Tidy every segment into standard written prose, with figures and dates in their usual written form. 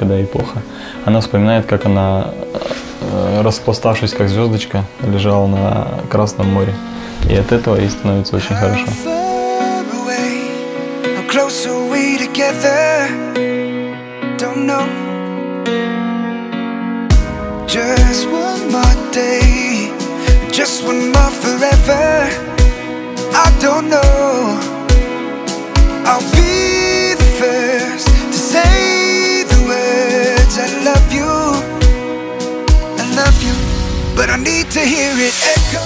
когда ей плохо. Она вспоминает, как она, распластавшись как звездочка, лежала на Красном море. И от этого ей становится очень хорошо. Just one more day, just one more forever. I don't know. I'll be the first to say the words I love you, but I need to hear it echo.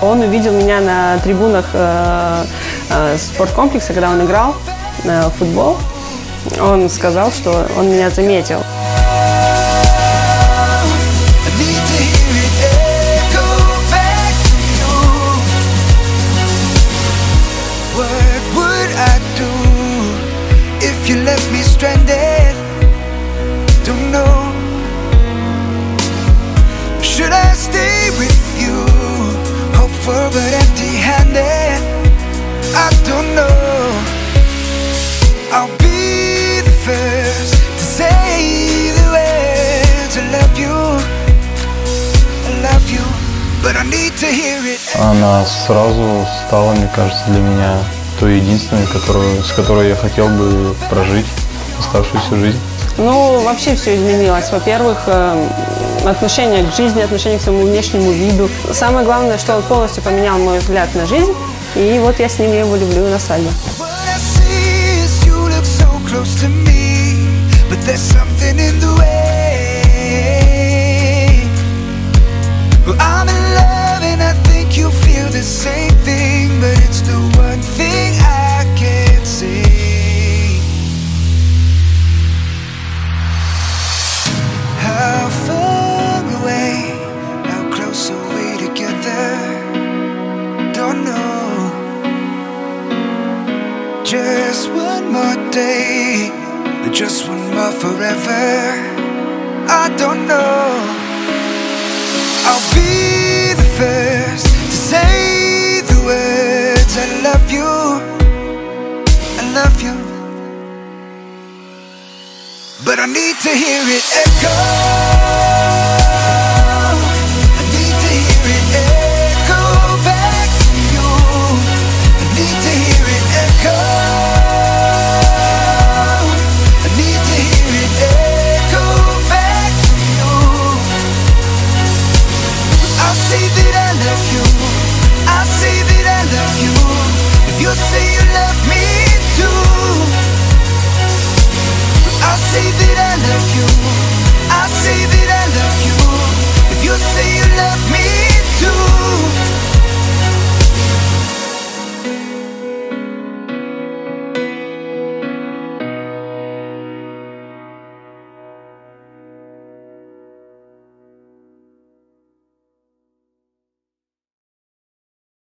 Он увидел меня на трибунах спорткомплекса, когда он играл в футбол. Он сказал, что он меня заметил. You left me stranded, don't know. Should I stay with you, hopeful but empty-handed? I don't know. I'll be the first to say the words I love you, but I need to hear it. Она сразу стала, мне кажется, для меня той единственной, с которой я хотел бы прожить оставшуюся жизнь. Ну, вообще все изменилось. Во-первых, отношение к жизни, отношение к своему внешнему виду. Самое главное, что он полностью поменял мой взгляд на жизнь. И вот я с ним его люблю на свадьбе. Just one more day, just one more forever. I don't know. I'll be the first to say the words I love you, but I need to hear it echo.